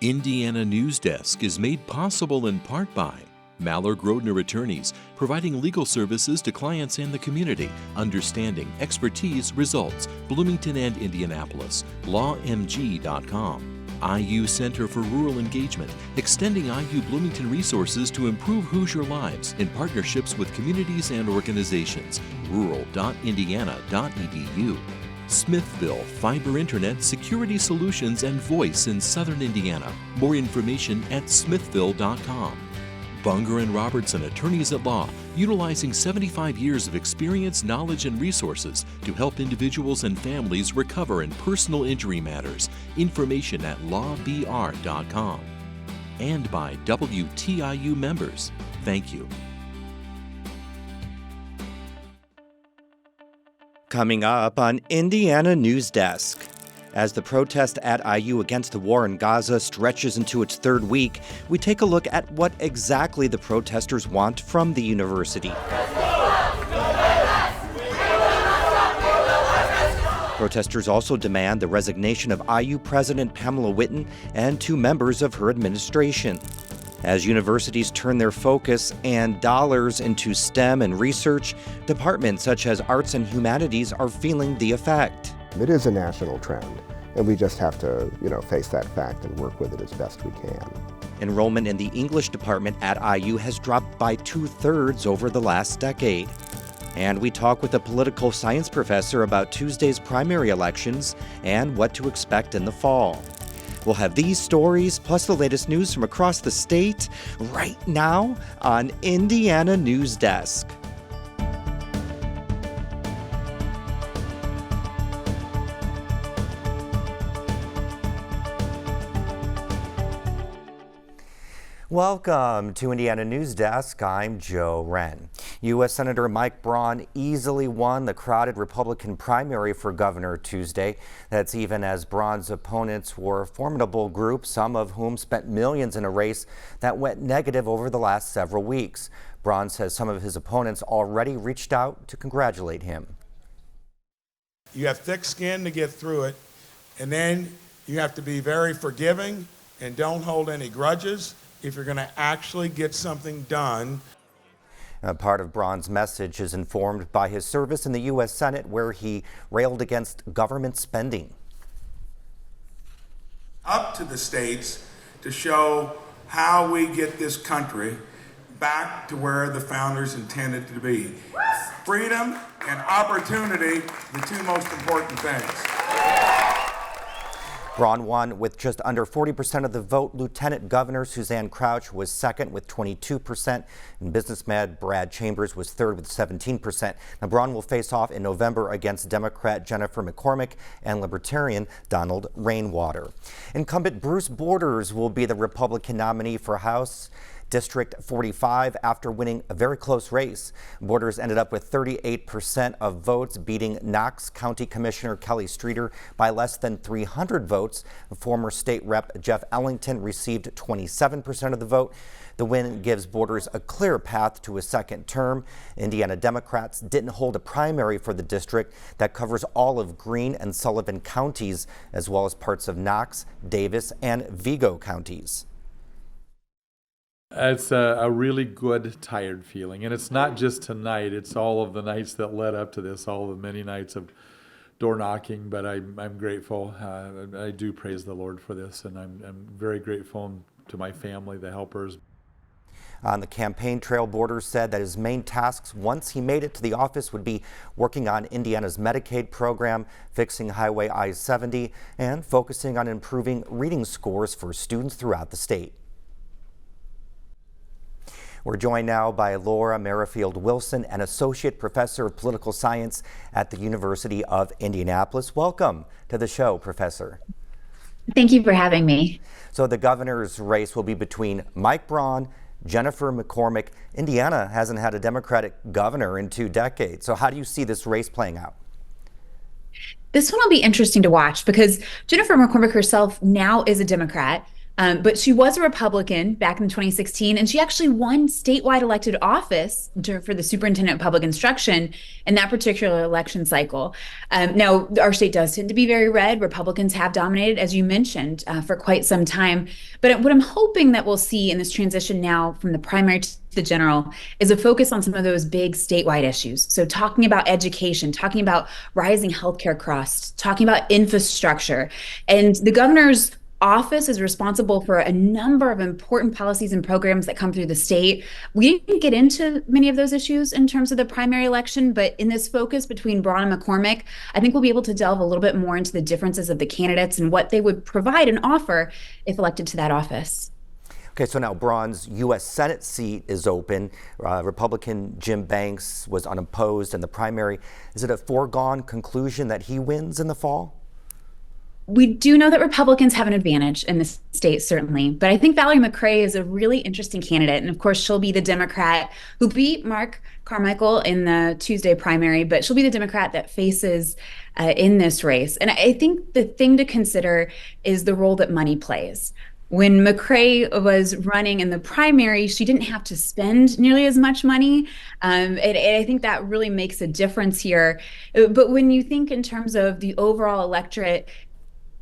Indiana News Desk is made possible in part by Maller Grodner Attorneys, providing legal services to clients and the community, understanding, expertise, results, Bloomington and Indianapolis, lawmg.com. IU Center for Rural Engagement, extending IU Bloomington resources to improve Hoosier lives in partnerships with communities and organizations, rural.indiana.edu. Smithville Fiber Internet Security Solutions and Voice in Southern Indiana. More information at smithville.com. Bunger and Robertson Attorneys at Law, utilizing 75 years of experience, knowledge, and resources to help individuals and families recover in personal injury matters. Information at lawbr.com. And by WTIU members. Thank you. Coming up on Indiana News Desk. As the protest at IU against the war in Gaza stretches into its third week, we take a look at what exactly the protesters want from the university. Protesters also demand the resignation of IU President Pamela Whitten and 2 members of her administration. As universities turn their focus and dollars into STEM and research, departments such as arts and humanities are feeling the effect. It is a national trend, and we just have to, face that fact and work with it as best we can. Enrollment in the English department at IU has dropped by 2/3 over the last decade. And we talk with a political science professor about Tuesday's primary elections and what to expect in the fall. We'll have these stories plus the latest news from across the state right now on Indiana News Desk. Welcome to Indiana News Desk. I'm Joe Wren. U.S. Senator Mike Braun easily won the crowded Republican primary for governor Tuesday. That's even as Braun's opponents were a formidable group, some of whom spent millions in a race that went negative over the last several weeks. Braun says some of his opponents already reached out to congratulate him. You have thick skin to get through it, and then you have to be very forgiving and don't hold any grudges if you're going to actually get something done. Part of Braun's message is informed by his service in the U.S. Senate, where he railed against government spending. Up to the states to show how we get this country back to where the founders intended it to be. Freedom and opportunity, the 2 most important things. Braun won with just under 40% of the vote. Lieutenant Governor Suzanne Crouch was second with 22%, and businessman Brad Chambers was third with 17%. Now, Braun will face off in November against Democrat Jennifer McCormick and Libertarian Donald Rainwater. Incumbent Bruce Borders will be the Republican nominee for House District 45 after winning a very close race. Borders ended up with 38% of votes, beating Knox County Commissioner Kelly Streeter by less than 300 votes. Former state rep Jeff Ellington received 27% of the vote. The win gives Borders a clear path to a second term. Indiana Democrats didn't hold a primary for the district that covers all of Greene and Sullivan counties, as well as parts of Knox, Davis, and Vigo counties. It's a really good, tired feeling. And it's not just tonight, it's all of the nights that led up to this, all the many nights of door knocking. But I'm grateful. I do praise the Lord for this, and I'm very grateful to my family, the helpers. On the campaign trail, Borders said that his main tasks once he made it to the office would be working on Indiana's Medicaid program, fixing Highway I-70, and focusing on improving reading scores for students throughout the state. We're joined now by Laura Merrifield Wilson, an associate professor of political science at the University of Indianapolis. Welcome to the show, Professor. Thank you for having me. So the governor's race will be between Mike Braun, Jennifer McCormick. Indiana hasn't had a Democratic governor in 2 decades. So how do you see this race playing out? This one will be interesting to watch because Jennifer McCormick herself now is a Democrat. But she was a Republican back in 2016, and she actually won statewide elected office for the superintendent of public instruction in that particular election cycle. Now, our state does tend to be very red. Republicans have dominated, as you mentioned, for quite some time. But what I'm hoping that we'll see in this transition now from the primary to the general is a focus on some of those big statewide issues. So talking about education, talking about rising healthcare costs, talking about infrastructure, and the governor's office is responsible for a number of important policies and programs that come through the state. We didn't get into many of those issues in terms of the primary election, but in this focus between Braun and McCormick, I think we'll be able to delve a little bit more into the differences of the candidates and what they would provide and offer if elected to that office. Okay, so now Braun's U.S. Senate seat is open. Republican Jim Banks was unopposed in the primary. Is it a foregone conclusion that he wins in the fall? We do know that Republicans have an advantage in this state, certainly. But I think Valerie McRae is a really interesting candidate. And of course, she'll be the Democrat who beat Mark Carmichael in the Tuesday primary, but she'll be the Democrat that faces in this race. And I think the thing to consider is the role that money plays. When McRae was running in the primary, she didn't have to spend nearly as much money. And I think that really makes a difference here. But when you think in terms of the overall electorate,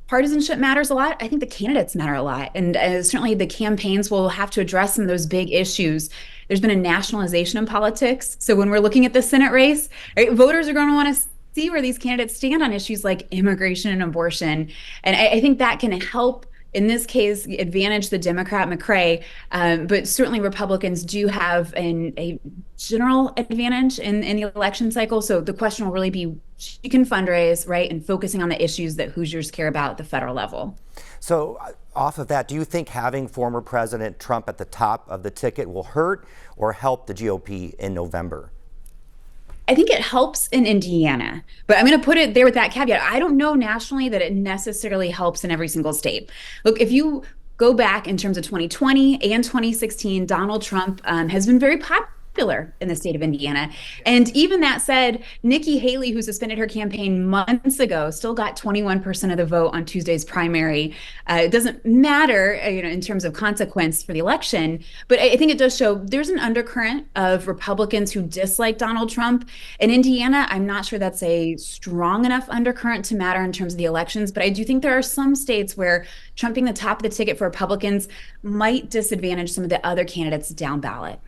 partisanship matters a lot. I think the candidates matter a lot. And certainly the campaigns will have to address some of those big issues. There's been a nationalization in politics. So when we're looking at the Senate race, right, voters are going to want to see where these candidates stand on issues like immigration and abortion. And I think that can help, in this case, advantage the Democrat McRae, but certainly Republicans do have a general advantage in the election cycle. So the question will really be, she can fundraise, right, and focusing on the issues that Hoosiers care about at the federal level. So off of that, do you think having former President Trump at the top of the ticket will hurt or help the GOP in November? I think it helps in Indiana, but I'm going to put it there with that caveat. I don't know nationally that it necessarily helps in every single state. Look, if you go back in terms of 2020 and 2016, Donald Trump has been very popular in the state of Indiana. And even that said, Nikki Haley, who suspended her campaign months ago, still got 21% of the vote on Tuesday's primary. It doesn't matter, in terms of consequence for the election, but I think it does show there's an undercurrent of Republicans who dislike Donald Trump. In Indiana, I'm not sure that's a strong enough undercurrent to matter in terms of the elections, but I do think there are some states where Trump being the top of the ticket for Republicans might disadvantage some of the other candidates down ballot.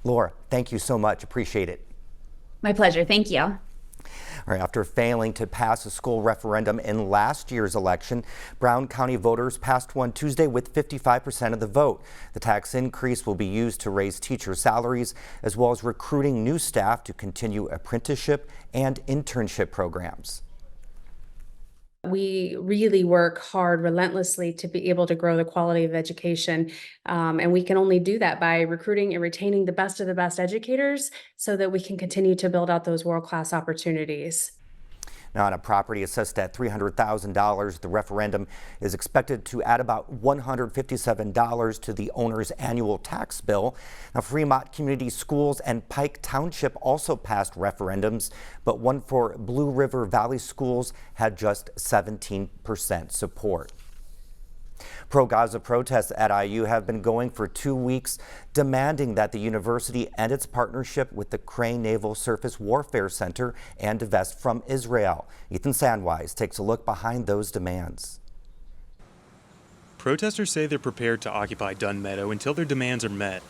Laura, thank you so much. Appreciate it. My pleasure. Thank you. All right, after failing to pass a school referendum in last year's election, Brown County voters passed one Tuesday with 55% of the vote. The tax increase will be used to raise teacher salaries as well as recruiting new staff to continue apprenticeship and internship programs. We really work hard relentlessly to be able to grow the quality of education. And we can only do that by recruiting and retaining the best of the best educators so that we can continue to build out those world-class opportunities. Now, on a property assessed at $300,000, the referendum is expected to add about $157 to the owner's annual tax bill. Now, Fremont Community Schools and Pike Township also passed referendums, but one for Blue River Valley Schools had just 17% support. Pro-Gaza protests at IU have been going for 2 weeks, demanding that the university end its partnership with the Crane Naval Surface Warfare Center and divest from Israel. Ethan Sandwise takes a look behind those demands. Protesters say they're prepared to occupy Dunn Meadow until their demands are met.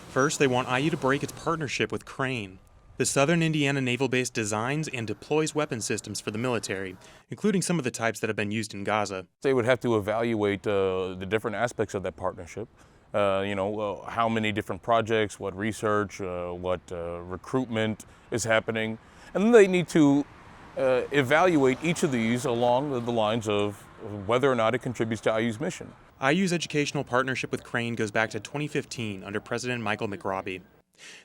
First, they want IU to break its partnership with Crane. The Southern Indiana Naval Base designs and deploys weapon systems for the military, including some of the types that have been used in Gaza. They would have to evaluate the different aspects of that partnership. How many different projects, what research, what recruitment is happening. And then they need to evaluate each of these along the lines of whether or not it contributes to IU's mission. IU's educational partnership with Crane goes back to 2015 under President Michael McRobbie.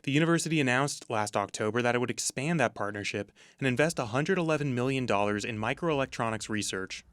The university announced last October that it would expand that partnership and invest $111 million in microelectronics research.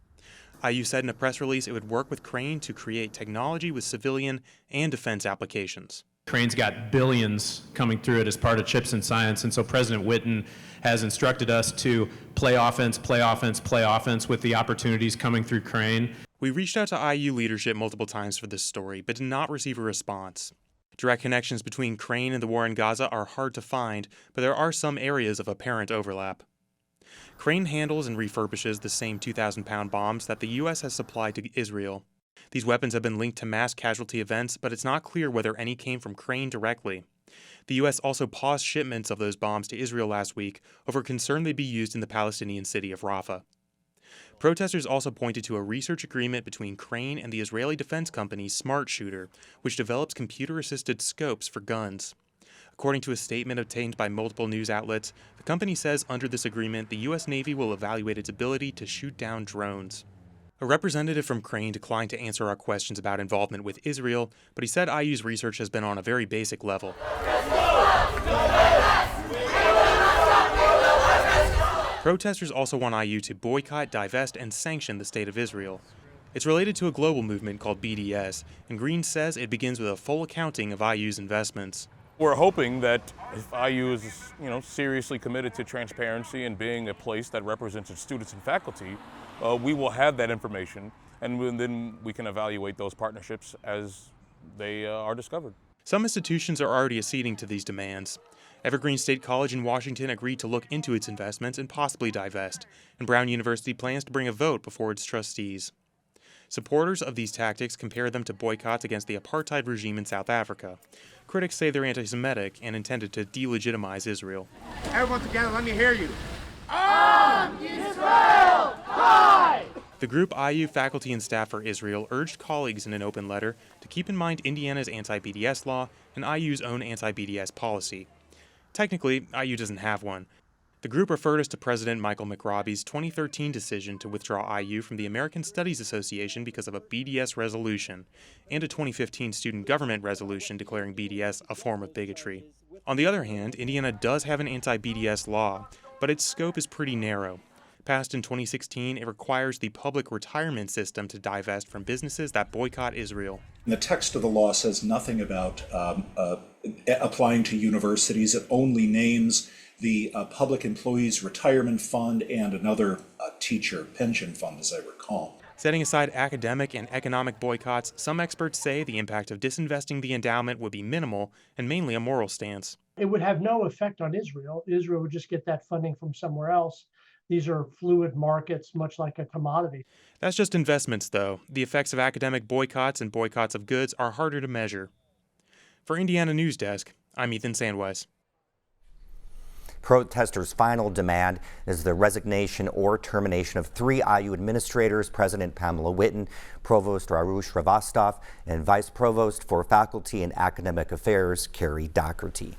IU said in a press release it would work with Crane to create technology with civilian and defense applications. Crane's got billions coming through it as part of Chips and Science, and so President Whitten has instructed us to play offense, play offense, play offense with the opportunities coming through Crane. We reached out to IU leadership multiple times for this story, but did not receive a response. Direct connections between Crane and the war in Gaza are hard to find, but there are some areas of apparent overlap. Crane handles and refurbishes the same 2,000-pound bombs that the U.S. has supplied to Israel. These weapons have been linked to mass casualty events, but it's not clear whether any came from Crane directly. The U.S. also paused shipments of those bombs to Israel last week over concern they'd be used in the Palestinian city of Rafah. Protesters also pointed to a research agreement between Crane and the Israeli defense company Smart Shooter, which develops computer-assisted scopes for guns. According to a statement obtained by multiple news outlets, the company says under this agreement, the U.S. Navy will evaluate its ability to shoot down drones. A representative from Crane declined to answer our questions about involvement with Israel, but he said IU's research has been on a very basic level. Protesters also want IU to boycott, divest, and sanction the state of Israel. It's related to a global movement called BDS, and Green says it begins with a full accounting of IU's investments. We're hoping that if IU is, seriously committed to transparency and being a place that represents its students and faculty, we will have that information, and then we can evaluate those partnerships as they are discovered. Some institutions are already acceding to these demands. Evergreen State College in Washington agreed to look into its investments and possibly divest, and Brown University plans to bring a vote before its trustees. Supporters of these tactics compare them to boycotts against the apartheid regime in South Africa. Critics say they're anti-Semitic and intended to delegitimize Israel. Everyone together, let me hear you. Israel, high! The group IU Faculty and Staff for Israel urged colleagues in an open letter to keep in mind Indiana's anti-BDS law and IU's own anti-BDS policy. Technically, IU doesn't have one. The group referred us to President Michael McRobbie's 2013 decision to withdraw IU from the American Studies Association because of a BDS resolution, and a 2015 student government resolution declaring BDS a form of bigotry. On the other hand, Indiana does have an anti-BDS law, but its scope is pretty narrow. Passed in 2016, it requires the public retirement system to divest from businesses that boycott Israel. The text of the law says nothing about applying to universities. It only names the Public Employees Retirement Fund and another teacher pension fund, as I recall. Setting aside academic and economic boycotts, some experts say the impact of disinvesting the endowment would be minimal and mainly a moral stance. It would have no effect on Israel. Israel would just get that funding from somewhere else. These are fluid markets, much like a commodity. That's just investments, though. The effects of academic boycotts and boycotts of goods are harder to measure. For Indiana News Desk, I'm Ethan Sandweiss. Protesters' final demand is the resignation or termination of 3 IU administrators, President Pamela Whitten, Provost Arush Shrivastava, and Vice Provost for Faculty and Academic Affairs, Carrie Doherty.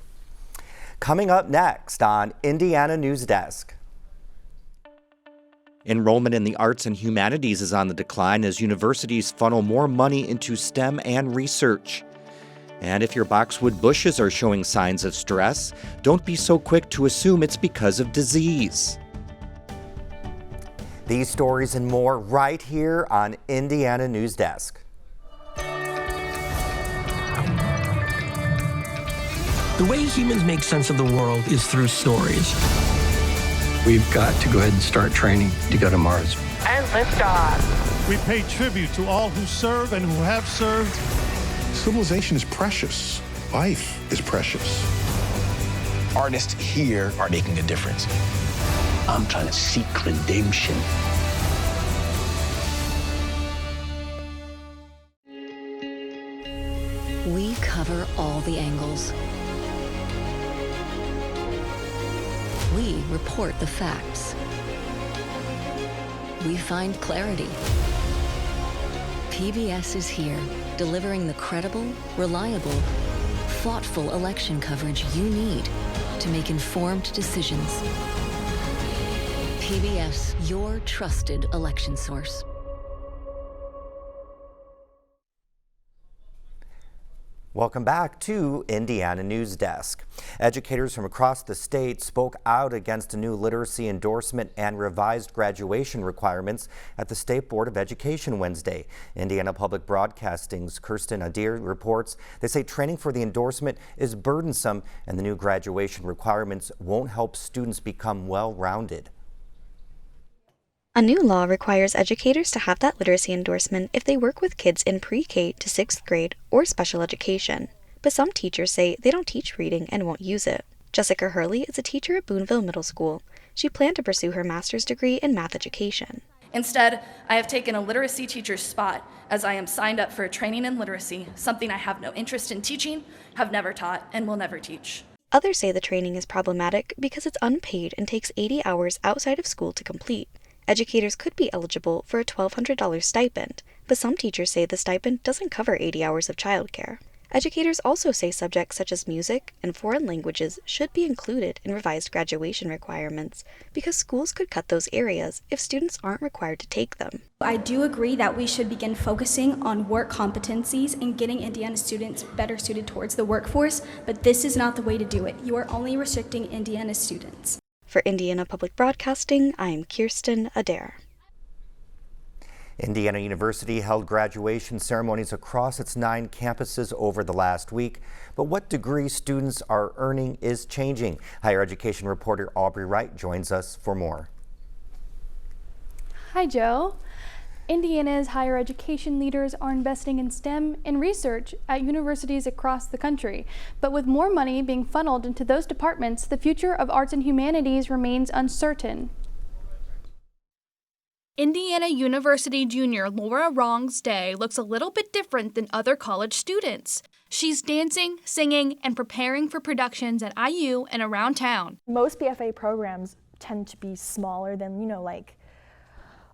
Coming up next on Indiana News Desk. Enrollment in the arts and humanities is on the decline as universities funnel more money into STEM and research. And if your boxwood bushes are showing signs of stress, don't be so quick to assume it's because of disease. These stories and more right here on Indiana News Desk. The way humans make sense of the world is through stories. We've got to go ahead and start training to go to Mars. And liftoff. We pay tribute to all who serve and who have served. Civilization is precious. Life is precious. Artists here are making a difference. I'm trying to seek redemption. We cover all the angles. We report the facts. We find clarity. PBS is here, delivering the credible, reliable, thoughtful election coverage you need to make informed decisions. PBS, your trusted election source. Welcome back to Indiana News Desk. Educators from across the state spoke out against a new literacy endorsement and revised graduation requirements at the State Board of Education Wednesday. Indiana Public Broadcasting's Kirsten Adair reports they say training for the endorsement is burdensome and the new graduation requirements won't help students become well-rounded. A new law requires educators to have that literacy endorsement if they work with kids in pre-K to 6th grade or special education. But some teachers say they don't teach reading and won't use it. Jessica Hurley is a teacher at Boonville Middle School. She planned to pursue her master's degree in math education. Instead, I have taken a literacy teacher's spot as I am signed up for a training in literacy, something I have no interest in teaching, have never taught, and will never teach. Others say the training is problematic because it's unpaid and takes 80 hours outside of school to complete. Educators could be eligible for a $1,200 stipend, but some teachers say the stipend doesn't cover 80 hours of childcare. Educators also say subjects such as music and foreign languages should be included in revised graduation requirements because schools could cut those areas if students aren't required to take them. I do agree that we should begin focusing on work competencies and getting Indiana students better suited towards the workforce, but this is not the way to do it. You are only restricting Indiana students. For Indiana Public Broadcasting, I'm Kirsten Adair. Indiana University held graduation ceremonies across its 9 campuses over the last week, but what degree students are earning is changing. Higher education reporter Aubrey Wright joins us for more. Hi, Joe. Indiana's higher education leaders are investing in STEM and research at universities across the country. But with more money being funneled into those departments, the future of arts and humanities remains uncertain. Indiana University junior Laura Rong's day looks a little bit different than other college students. She's dancing, singing, and preparing for productions at IU and around town. Most BFA programs tend to be smaller than, like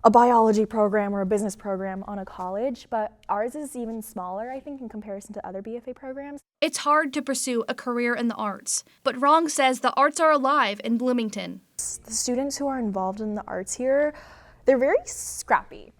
a biology program or a business program on a college, but ours is even smaller, I think, in comparison to other BFA programs. It's hard to pursue a career in the arts, but Rong says the arts are alive in Bloomington. The students who are involved in the arts here, they're very scrappy.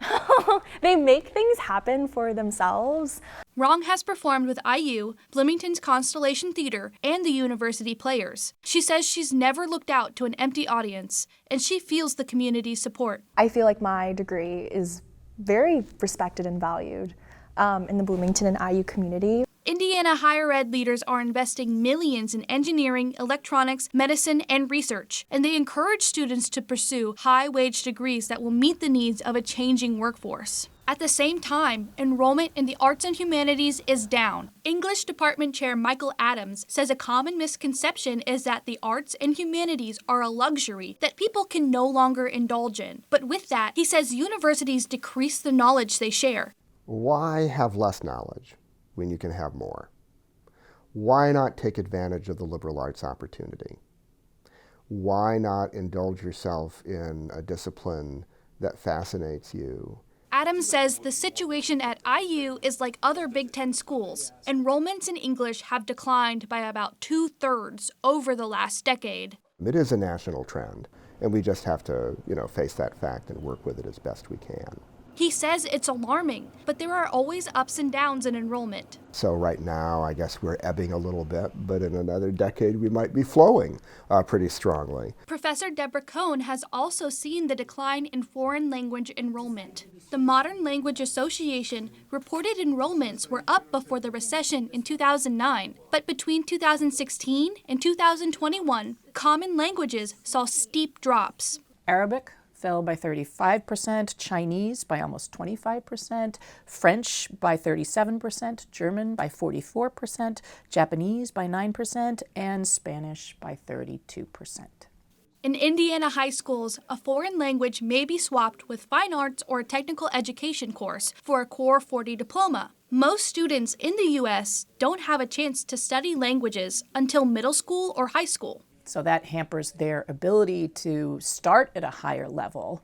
They make things happen for themselves. Rong has performed with IU, Bloomington's Constellation Theater, and the University Players. She says she's never looked out to an empty audience, and she feels the community's support. I feel like my degree is very respected and valued in the Bloomington and IU community. Indiana higher ed leaders are investing millions in engineering, electronics, medicine, and research, and they encourage students to pursue high-wage degrees that will meet the needs of a changing workforce. At the same time, enrollment in the arts and humanities is down. English Department Chair Michael Adams says a common misconception is that the arts and humanities are a luxury that people can no longer indulge in. But with that, he says universities decrease the knowledge they share. Why have less knowledge when you can have more? Why not take advantage of the liberal arts opportunity? Why not indulge yourself in a discipline that fascinates you? Adams says the situation at IU is like other Big Ten schools. Enrollments in English have declined by about 2/3 over the last decade. It is a national trend, and we just have to, face that fact and work with it as best we can. He says it's alarming, but there are always ups and downs in enrollment. So right now, I guess we're ebbing a little bit, but in another decade, we might be flowing pretty strongly. Professor Deborah Cohn has also seen the decline in foreign language enrollment. The Modern Language Association reported enrollments were up before the recession in 2009, but between 2016 and 2021, common languages saw steep drops. Arabic fell by 35%, Chinese by almost 25%, French by 37%, German by 44%, Japanese by 9%, and Spanish by 32%. In Indiana high schools, a foreign language may be swapped with fine arts or a technical education course for a Core 40 diploma. Most students in the U.S. don't have a chance to study languages until middle school or high school. So that hampers their ability to start at a higher level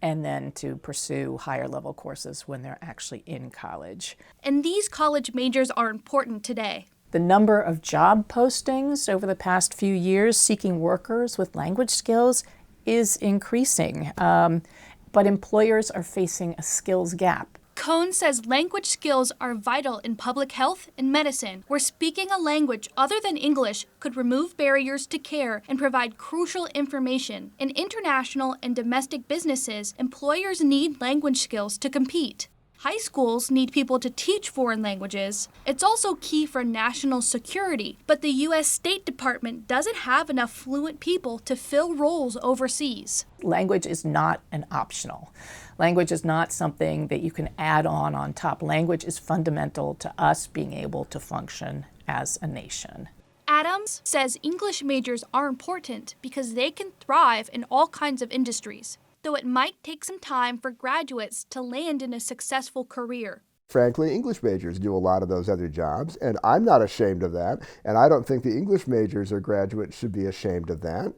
and then to pursue higher level courses when they're actually in college. And these college majors are important today. The number of job postings over the past few years seeking workers with language skills is increasing, but employers are facing a skills gap. Cohn says language skills are vital in public health and medicine, where speaking a language other than English could remove barriers to care and provide crucial information. In international and domestic businesses, employers need language skills to compete. High schools need people to teach foreign languages. It's also key for national security, but the U.S. State Department doesn't have enough fluent people to fill roles overseas. Language is not an optional. Language is not something that you can add on top. Language is fundamental to us being able to function as a nation. Adams says English majors are important because they can thrive in all kinds of industries, though it might take some time for graduates to land in a successful career. Frankly, English majors do a lot of those other jobs, and I'm not ashamed of that, and I don't think the English majors or graduates should be ashamed of that.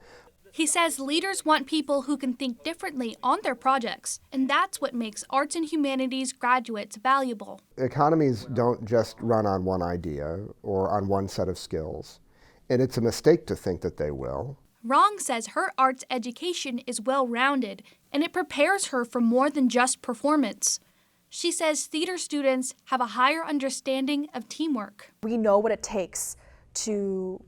He says leaders want people who can think differently on their projects, and that's what makes arts and humanities graduates valuable. Economies don't just run on one idea or on one set of skills, and it's a mistake to think that they will. Rong says her arts education is well-rounded, and it prepares her for more than just performance. She says theater students have a higher understanding of teamwork. We know what it takes to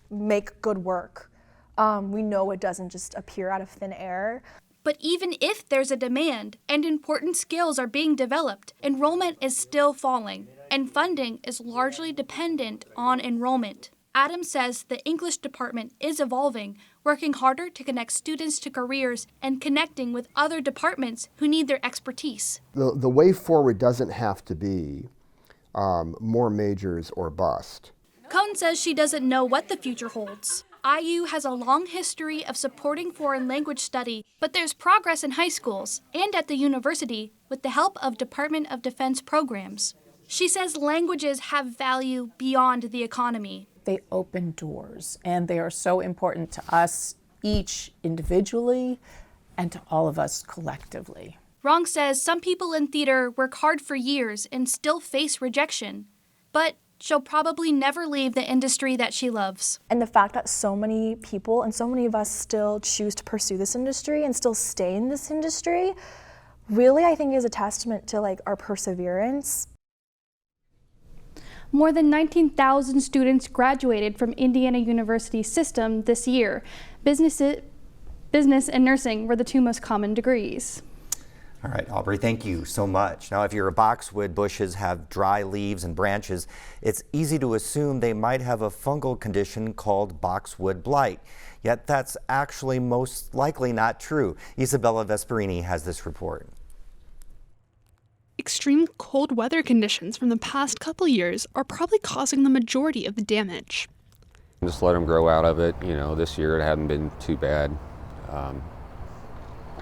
make good work. We know it doesn't just appear out of thin air. But even if there's a demand and important skills are being developed, enrollment is still falling, and funding is largely dependent on enrollment. Adams says the English department is evolving, working harder to connect students to careers and connecting with other departments who need their expertise. The way forward doesn't have to be more majors or bust. Cohn says she doesn't know what the future holds. IU has a long history of supporting foreign language study, but there's progress in high schools and at the university with the help of Department of Defense programs. She says languages have value beyond the economy. They open doors, and they are so important to us each individually and to all of us collectively. Rong says some people in theater work hard for years and still face rejection, but she'll probably never leave the industry that she loves. And the fact that so many people and so many of us still choose to pursue this industry and still stay in this industry really, I think, is a testament to our perseverance. More than 19,000 students graduated from Indiana University's system this year. Business and nursing were the two most common degrees. All right, Aubrey, thank you so much. Now, if your boxwood bushes have dry leaves and branches, it's easy to assume they might have a fungal condition called boxwood blight. Yet that's actually most likely not true. Isabella Vesperini has this report. Extreme cold weather conditions from the past couple years are probably causing the majority of the damage. Just let them grow out of it. You know, this year it hadn't been too bad.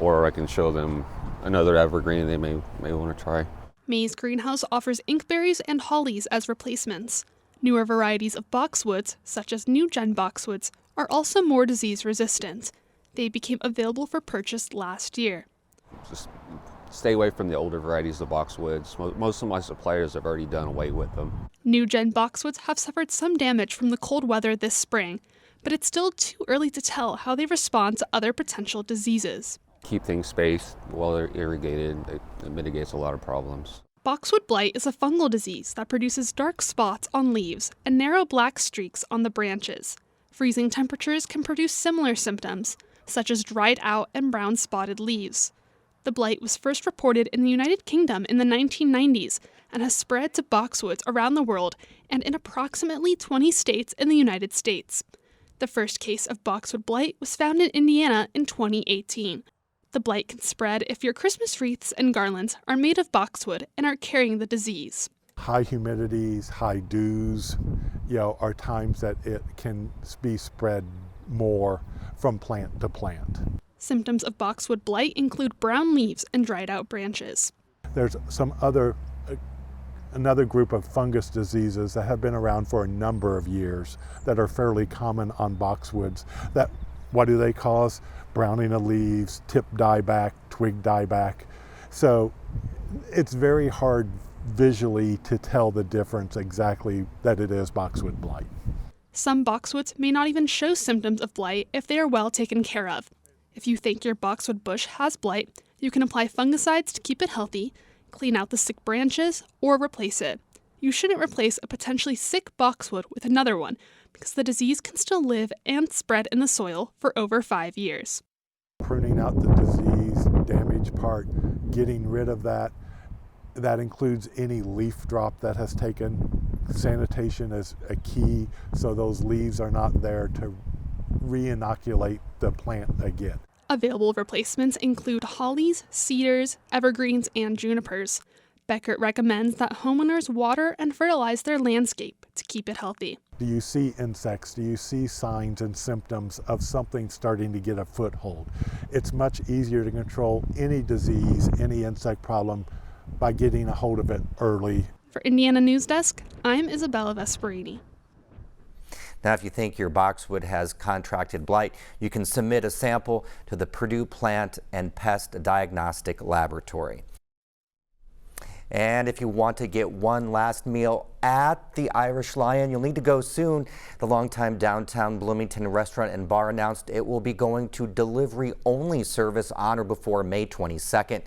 Or I can show them another evergreen they may want to try. May's greenhouse offers inkberries and hollies as replacements. Newer varieties of boxwoods, such as new-gen boxwoods, are also more disease resistant. They became available for purchase last year. Just stay away from the older varieties of boxwoods. Most of my suppliers have already done away with them. New-gen boxwoods have suffered some damage from the cold weather this spring, but it's still too early to tell how they respond to other potential diseases. Keep things spaced, well irrigated. It mitigates a lot of problems. Boxwood blight is a fungal disease that produces dark spots on leaves and narrow black streaks on the branches. Freezing temperatures can produce similar symptoms, such as dried out and brown spotted leaves. The blight was first reported in the United Kingdom in the 1990s and has spread to boxwoods around the world and in approximately 20 states in the United States. The first case of boxwood blight was found in Indiana in 2018. The blight can spread if your Christmas wreaths and garlands are made of boxwood and are carrying the disease. High humidities, high dews, are times that it can be spread more from plant to plant. Symptoms of boxwood blight include brown leaves and dried out branches. There's another group of fungus diseases that have been around for a number of years that are fairly common on boxwoods. What do they cause? Browning of leaves, tip dieback, twig dieback. So it's very hard visually to tell the difference exactly that it is boxwood blight. Some boxwoods may not even show symptoms of blight if they are well taken care of. If you think your boxwood bush has blight, you can apply fungicides to keep it healthy, clean out the sick branches, or replace it. You shouldn't replace a potentially sick boxwood with another one because the disease can still live and spread in the soil for over 5 years. Pruning out the disease, damaged part, getting rid of that, That includes any leaf drop that has taken. Sanitation is a key, so those leaves are not there to re-inoculate the plant again. Available replacements include hollies, cedars, evergreens, and junipers. Beckert recommends that homeowners water and fertilize their landscape to keep it healthy. Do you see insects? Do you see signs and symptoms of something starting to get a foothold? It's much easier to control any disease, any insect problem by getting a hold of it early. For Indiana News Desk, I'm Isabella Vesperini. Now, if you think your boxwood has contracted blight, you can submit a sample to the Purdue Plant and Pest Diagnostic Laboratory. And if you want to get one last meal at the Irish Lion, you'll need to go soon. The longtime downtown Bloomington restaurant and bar announced it will be going to delivery-only service on or before May 22nd.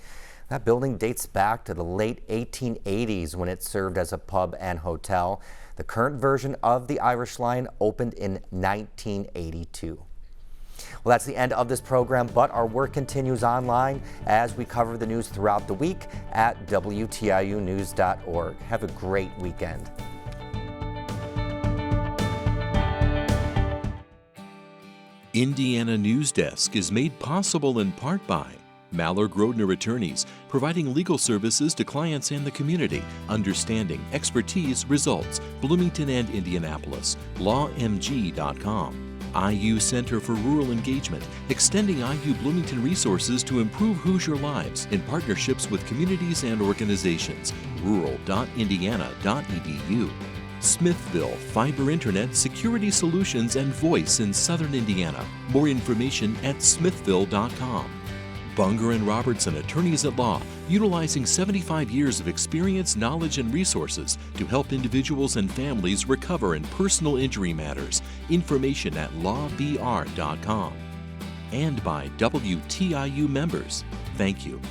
That building dates back to the late 1880s when it served as a pub and hotel. The current version of the Irish Lion opened in 1982. Well, that's the end of this program, but our work continues online as we cover the news throughout the week at WTIUnews.org. Have a great weekend. Indiana News Desk is made possible in part by Maller Grodner Attorneys, providing legal services to clients and the community. Understanding, expertise, results. Bloomington and Indianapolis. LawMG.com. IU Center for Rural Engagement, extending IU Bloomington resources to improve Hoosier lives in partnerships with communities and organizations. Rural.indiana.edu. Smithville Fiber Internet Security Solutions and Voice in Southern Indiana. More information at smithville.com. Bunger and Robertson Attorneys at Law, utilizing 75 years of experience, knowledge, and resources to help individuals and families recover in personal injury matters. Information at lawbr.com. And by WTIU members. Thank you.